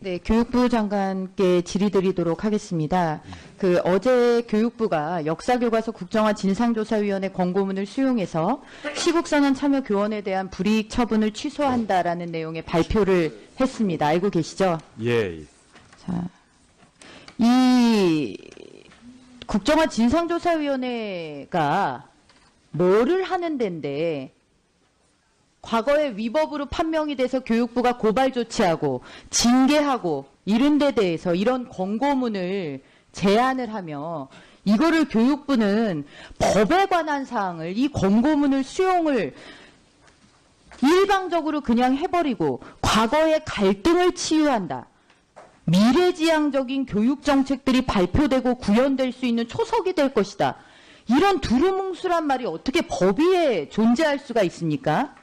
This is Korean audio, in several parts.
네, 교육부 장관께 질의드리도록 하겠습니다. 어제 교육부가 역사교과서 국정화 진상조사위원회 권고문을 수용해서 시국선언 참여 교원에 대한 불이익 처분을 취소한다라는 내용의 발표를 했습니다. 알고 계시죠? 예. 자, 이 국정화 진상조사위원회가 뭐를 하는 데인데 과거에 위법으로 판명이 돼서 교육부가 고발 조치하고 징계하고 이런 데 대해서 이런 권고문을 제안을 하며 이거를 교육부는 법에 관한 사항을 이 권고문을 수용을 일방적으로 그냥 해버리고 과거의 갈등을 치유한다. 미래지향적인 교육정책들이 발표되고 구현될 수 있는 초석이 될 것이다. 이런 두루뭉술한 말이 어떻게 법 위에 존재할 수가 있습니까?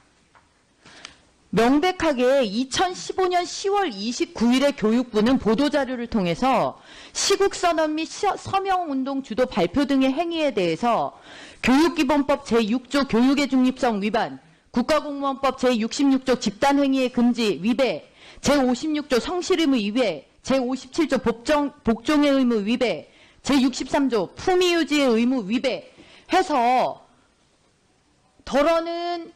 명백하게 2015년 10월 29일에 교육부는 보도자료를 통해서 시국선언 및 서명운동 주도 발표 등의 행위에 대해서 교육기본법 제6조 교육의 중립성 위반, 국가공무원법 제66조 집단행위의 금지 위배, 제56조 성실의무 위배, 제57조 복종의 의무 위배, 제63조 품위유지의 의무 위배 해서 덜어는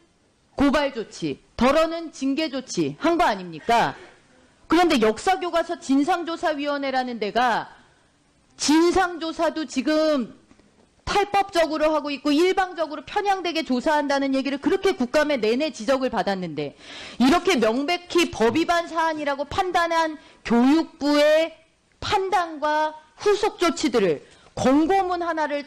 고발 조치, 덜어는 징계 조치 한 거 아닙니까? 그런데 역사교과서 진상조사위원회라는 데가 진상조사도 지금 탈법적으로 하고 있고 일방적으로 편향되게 조사한다는 얘기를 그렇게 국감에 내내 지적을 받았는데 이렇게 명백히 법 위반 사안이라고 판단한 교육부의 판단과 후속 조치들을 권고문 하나를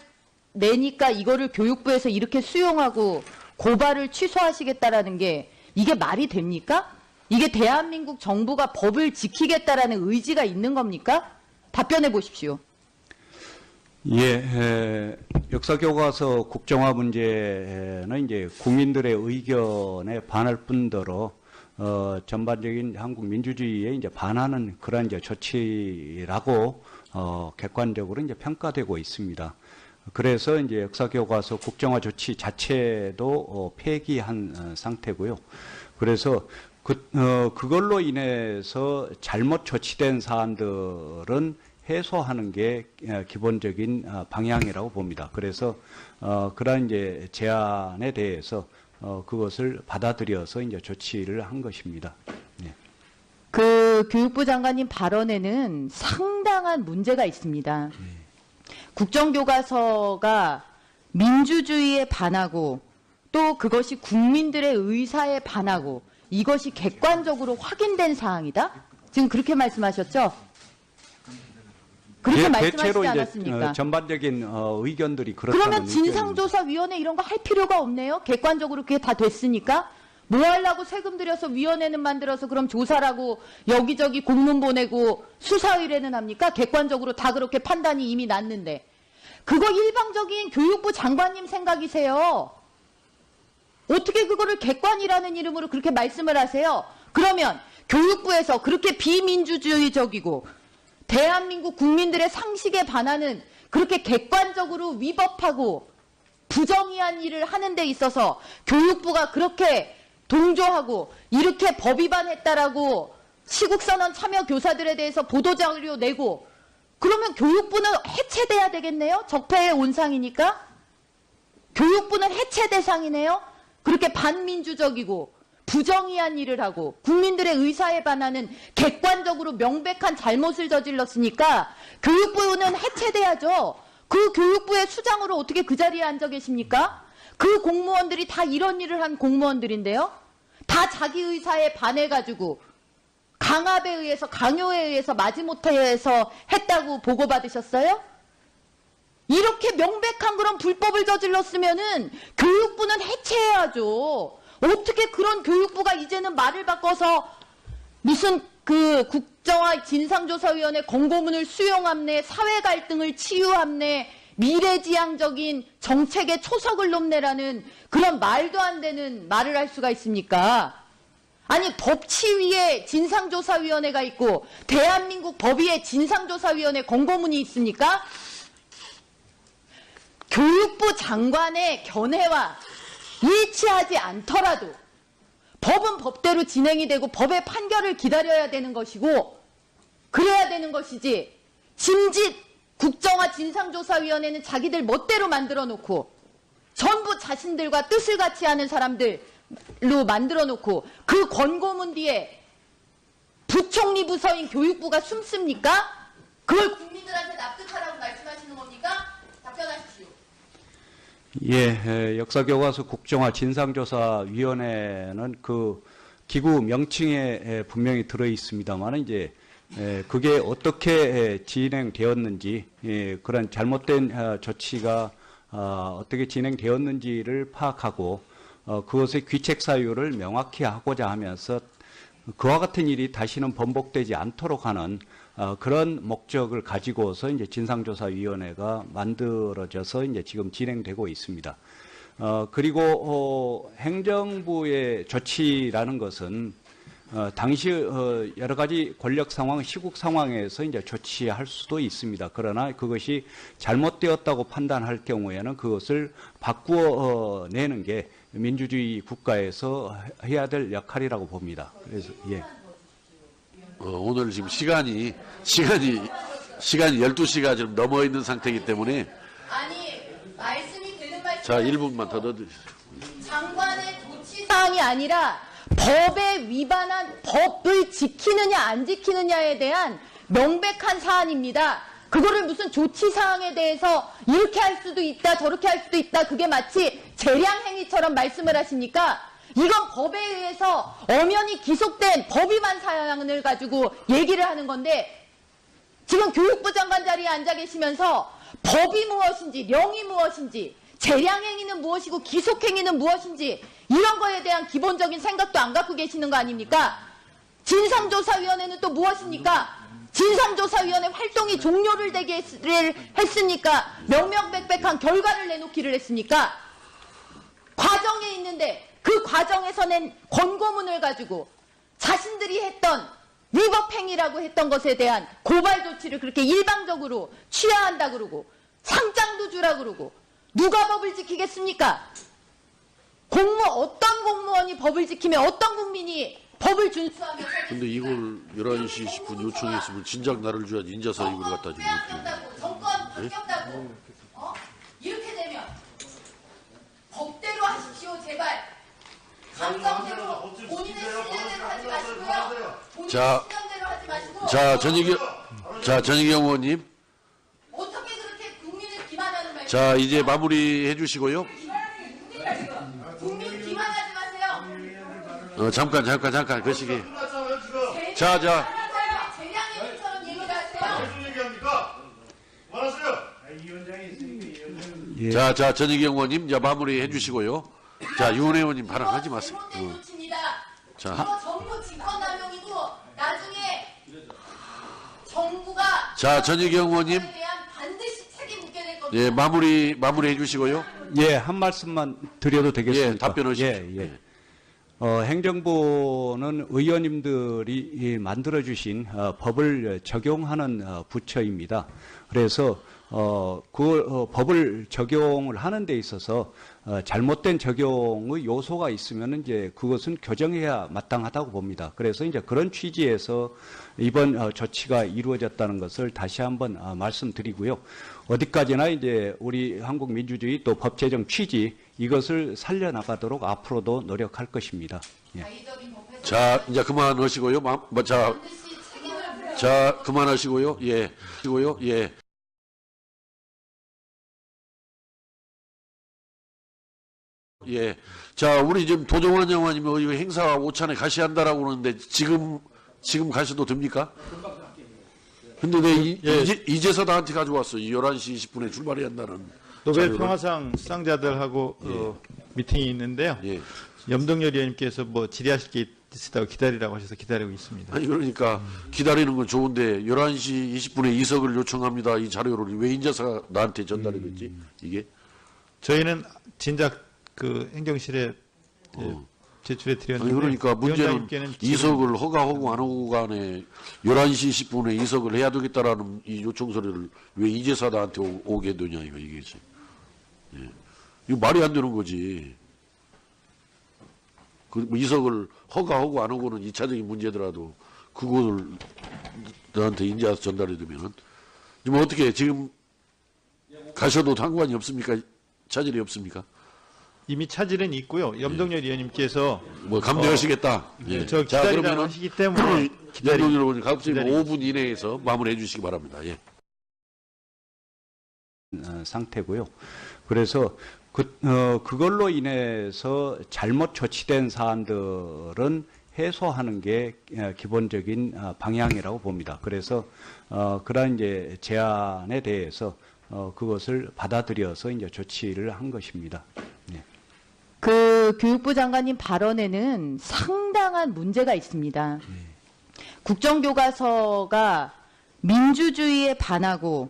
내니까 이거를 교육부에서 이렇게 수용하고 고발을 취소하시겠다라는 게 이게 말이 됩니까? 이게 대한민국 정부가 법을 지키겠다라는 의지가 있는 겁니까? 답변해 보십시오. 예, 역사교과서 국정화 문제는 이제 국민들의 의견에 반할 뿐더러 전반적인 한국 민주주의에 이제 반하는 그런 이제 조치라고 객관적으로 이제 평가되고 있습니다. 그래서 이제 역사교과서 국정화 조치 자체도 폐기한 상태고요. 그래서 그걸로 인해서 잘못 조치된 사안들은 해소하는 게 기본적인 방향이라고 봅니다. 그래서 그러한 이제 제안에 대해서 그것을 받아들여서 이제 조치를 한 것입니다. 네. 그 교육부 장관님 발언에는 상당한 문제가 있습니다. 국정교과서가 민주주의에 반하고 또 그것이 국민들의 의사에 반하고 이것이 객관적으로 확인된 사항이다? 지금 그렇게 말씀하셨죠? 그렇게 말씀하시지 않았습니까? 이제 전반적인 의견들이 그렇다는 그러면 진상조사위원회 이런 거 할 필요가 없네요? 객관적으로 그게 다 됐으니까? 뭐 하려고 세금 들여서 위원회는 만들어서 그럼 조사라고 여기저기 공문 보내고 수사의뢰는 합니까? 객관적으로 다 그렇게 판단이 이미 났는데. 그거 일방적인 교육부 장관님 생각이세요. 어떻게 그거를 객관이라는 이름으로 그렇게 말씀을 하세요? 그러면 교육부에서 그렇게 비민주주의적이고 대한민국 국민들의 상식에 반하는 그렇게 객관적으로 위법하고 부정의한 일을 하는 데 있어서 교육부가 그렇게 동조하고 이렇게 법 위반했다라고 시국선언 참여 교사들에 대해서 보도자료 내고 그러면 교육부는 해체돼야 되겠네요? 적폐의 온상이니까? 교육부는 해체 대상이네요? 그렇게 반민주적이고 부정의한 일을 하고 국민들의 의사에 반하는 객관적으로 명백한 잘못을 저질렀으니까 교육부는 해체돼야죠. 그 교육부의 수장으로 어떻게 그 자리에 앉아 계십니까? 그 공무원들이 다 이런 일을 한 공무원들인데요. 다 자기 의사에 반해가지고 강압에 의해서 강요에 의해서 마지못해 해서 했다고 보고받으셨어요? 이렇게 명백한 그런 불법을 저질렀으면은 교육부는 해체해야죠. 어떻게 그런 교육부가 이제는 말을 바꿔서 무슨 그 국정화 진상조사위원회 권고문을 수용함내, 사회 갈등을 치유함내, 미래지향적인 정책의 초석을 높내라는 그런 말도 안 되는 말을 할 수가 있습니까? 아니 법치위에 진상조사위원회가 있고 대한민국 법위에 진상조사위원회 권고문이 있습니까? 교육부 장관의 견해와 일치하지 않더라도 법은 법대로 진행이 되고 법의 판결을 기다려야 되는 것이고 그래야 되는 것이지. 짐짓 국정화 진상조사위원회는 자기들 멋대로 만들어 놓고 전부 자신들과 뜻을 같이 하는 사람들로 만들어 놓고 그 권고문 뒤에 부총리 부서인 교육부가 숨습니까? 그걸 국민들한테 납득하라고 말씀하시는 겁니까? 답변하십시오. 예, 역사교과서 국정화 진상조사위원회는 그 기구 명칭에 분명히 들어 있습니다만 이제 그게 어떻게 진행되었는지, 그런 잘못된 조치가 어떻게 진행되었는지를 파악하고 그것의 귀책 사유를 명확히 하고자 하면서 그와 같은 일이 다시는 번복되지 않도록 하는 그런 목적을 가지고서 이제 진상조사위원회가 만들어져서 이제 지금 진행되고 있습니다. 그리고 행정부의 조치라는 것은 당시 여러 가지 권력 상황, 시국 상황에서 이제 조치할 수도 있습니다. 그러나 그것이 잘못되었다고 판단할 경우에는 그것을 바꾸어 내는 게 민주주의 국가에서 해야 될 역할이라고 봅니다. 그래서 예. 오늘 지금 시간이 12시가 지금 넘어 있는 상태이기 때문에 아니, 말씀이 되는 말씀. 자, 1분만 더 넣어주세요. 장관의 조치 사항이 아니라 법에 위반한 법을 지키느냐 안 지키느냐에 대한 명백한 사안입니다. 그거를 무슨 조치 사항에 대해서 이렇게 할 수도 있다 저렇게 할 수도 있다 그게 마치 재량행위처럼 말씀을 하십니까? 이건 법에 의해서 엄연히 기속된 법위반 사항을 가지고 얘기를 하는 건데 지금 교육부 장관 자리에 앉아 계시면서 법이 무엇인지 명이 무엇인지 재량행위는 무엇이고 기속행위는 무엇인지 이런 거에 대한 기본적인 생각도 안 갖고 계시는 거 아닙니까? 진상조사위원회는 또 무엇입니까? 진상조사위원회 활동이 종료를 되게 했습니까? 명명백백한 결과를 내놓기를 했습니까? 과정에 있는데 그 과정에서 낸 권고문을 가지고 자신들이 했던 위법행위라고 했던 것에 대한 고발 조치를 그렇게 일방적으로 취해야 한다 그러고 상장도 주라 그러고 누가 법을 지키겠습니까? 어떤 공무원이 법을 지키며 어떤 국민이 법을 준수하며 근데 이걸 11시 10분 요청했으면 진작 나를 줘야지 인자사 이걸 갖다 주면 어떻게 정권 바뀌었다고 이렇게 되면 법대로 하십시오 제발. 감정대로 본인의 신념대로 하지 마시고요. 본인의 자, 신념대로 하지 마시고 전희경 의원님, 어떻게 그렇게 국민을 기만하는 말씀. 자, 이제 마무리해 주시고요. 국민 기만하지 마세요. 잠깐, 그 시기. 자. 재량행위처럼 얘기를 하세요. 무슨 얘기합니까? 말하세요. 예. 자, 전희경 의원님, 이제 마무리해 주시고요. 자, 유은혜 의원님 발언하지 마세요. 잘못된 조치입니다. 자. 이거 정부 직권남용이고 나중에 정부가 자, 전희경 의원님, 그거에 대한 반드시 책임 묻게 될 겁니다. 예, 마무리해 주시고요. 예, 한 말씀만 드려도 되겠습니까? 예, 답변하십시오. 예. 행정부는 의원님들이 만들어주신 법을 적용하는 부처입니다. 그래서 법을 적용을 하는 데 있어서 잘못된 적용의 요소가 있으면 이제 그것은 교정해야 마땅하다고 봅니다. 그래서 이제 그런 취지에서 이번 조치가 이루어졌다는 것을 다시 한번 말씀드리고요. 어디까지나 이제 우리 한국 민주주의 또 법 제정 취지 이것을 살려나가도록 앞으로도 노력할 것입니다. 예. 자의적인 법에서 자, 이제 그만하시고요. 반드시 책임을 물어야 자, 그만하시고요. 예. 예. 자, 우리 지금 도정환 장관님이 이거 행사 오찬에 가시한다라고 그러는데 지금 가셔도 됩니까? 근데 이제서 나한테 가져왔어. 11시 20분에 출발해야 한다는. 노벨 자료를. 평화상 수상자들하고 미팅이 있는데요. 예. 염동열 의원님께서 뭐 질의하실 게 있다고 기다리라고 하셔서 기다리고 있습니다. 아니, 그러니까 기다리는 건 좋은데 11시 20분에 이석을 요청합니다. 이 자료를 왜 인자사가 나한테 전달이 됐지? 이게? 저희는 진작 그 행정실에 제출해 드렸는데 아니, 그러니까 문제는 위원장님께는 지금 이석을 허가하고 안 하고 간에 11시 20분에 이석을 해야 되겠다라는 이 요청서를 왜 이제서 나한테 오게 되냐, 이게 지금. 예. 이거 말이 안 되는 거지. 그 이석을 허가하고 안 하고는 2차적인 문제더라도 그거를 너한테 인지해서 전달해 두면은 지금 어떻게 지금 가셔도 상관이 없습니까? 차질이 없습니까? 이미 차질은 있고요. 염동열 의원님께서 뭐 감내하시겠다. 예. 저 기다리라고 하시기 때문에 염동열 의원님 갑자기 기다리고 5분 이내에서 마무리해 주시기 바랍니다. 예. 상태고요. 그래서 그걸로 인해서 잘못 조치된 사안들은 해소하는 게 기본적인 방향이라고 봅니다. 그래서 그러한 이제 제안에 대해서 그것을 받아들여서 이제 조치를 한 것입니다. 네. 그 교육부 장관님 발언에는 상당한 문제가 있습니다. 국정교과서가 민주주의에 반하고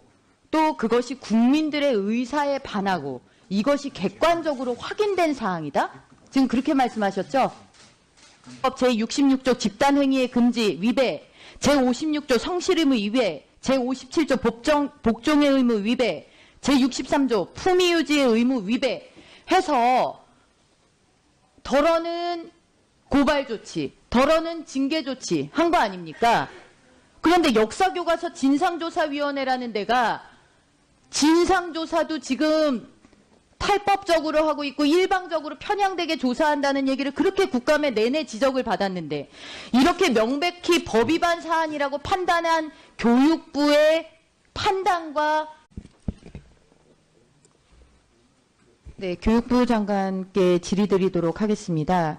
또 그것이 국민들의 의사에 반하고 이것이 객관적으로 확인된 사항이다? 지금 그렇게 말씀하셨죠? 법 제66조 집단행위의 금지 위배, 제56조 성실의무 위배, 제57조 복종의 의무 위배, 제63조 품위유지의 의무 위배 해서 덜어는 고발 조치, 덜어는 징계 조치 한 거 아닙니까? 그런데 역사교과서 진상조사위원회라는 데가 진상조사도 지금 탈법적으로 하고 있고 일방적으로 편향되게 조사한다는 얘기를 그렇게 국감에 내내 지적을 받았는데 이렇게 명백히 법 위반 사안이라고 판단한 교육부의 판단과 네, 교육부 장관께 질의드리도록 하겠습니다.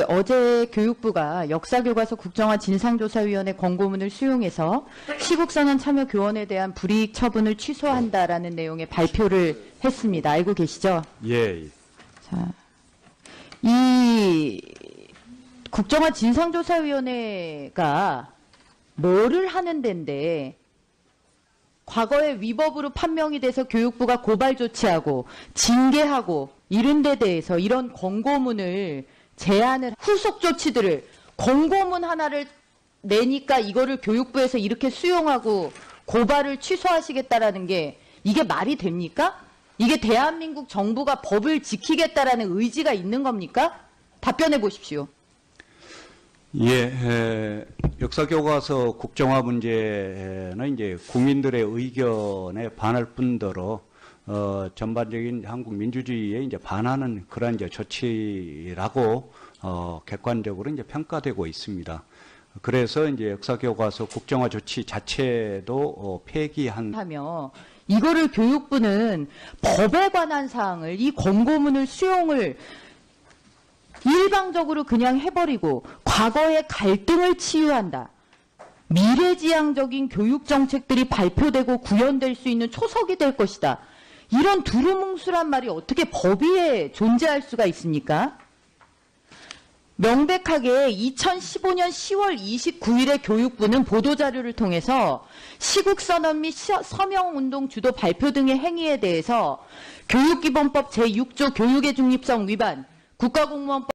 어제 교육부가 역사교과서 국정화 진상조사위원회 권고문을 수용해서 시국선언 참여 교원에 대한 불이익 처분을 취소한다라는 내용의 발표를 했습니다. 알고 계시죠? 예. 자, 이 국정화 진상조사위원회가 뭐를 하는 데인데 과거에 위법으로 판명이 돼서 교육부가 고발 조치하고 징계하고 이런 데 대해서 이런 권고문을 제안을 후속 조치들을 권고문 하나를 내니까 이거를 교육부에서 이렇게 수용하고 고발을 취소하시겠다라는 게 이게 말이 됩니까? 이게 대한민국 정부가 법을 지키겠다라는 의지가 있는 겁니까? 답변해 보십시오. 예, 역사교과서 국정화 문제는 이제 국민들의 의견에 반할 뿐더러 전반적인 한국 민주주의에 이제 반하는 그런 이제 조치라고 객관적으로 이제 평가되고 있습니다. 그래서 이제 역사교과서 국정화 조치 자체도 폐기하며 이거를 교육부는 법에 관한 사항을 이 권고문을 수용을 일방적으로 그냥 해버리고 과거의 갈등을 치유한다. 미래지향적인 교육정책들이 발표되고 구현될 수 있는 초석이 될 것이다. 이런 두루뭉술한 말이 어떻게 법위에 존재할 수가 있습니까? 명백하게 2015년 10월 29일에 교육부는 보도자료를 통해서 시국선언 및 서명운동 주도 발표 등의 행위에 대해서 교육기본법 제6조 교육의 중립성 위반, 국가공무원법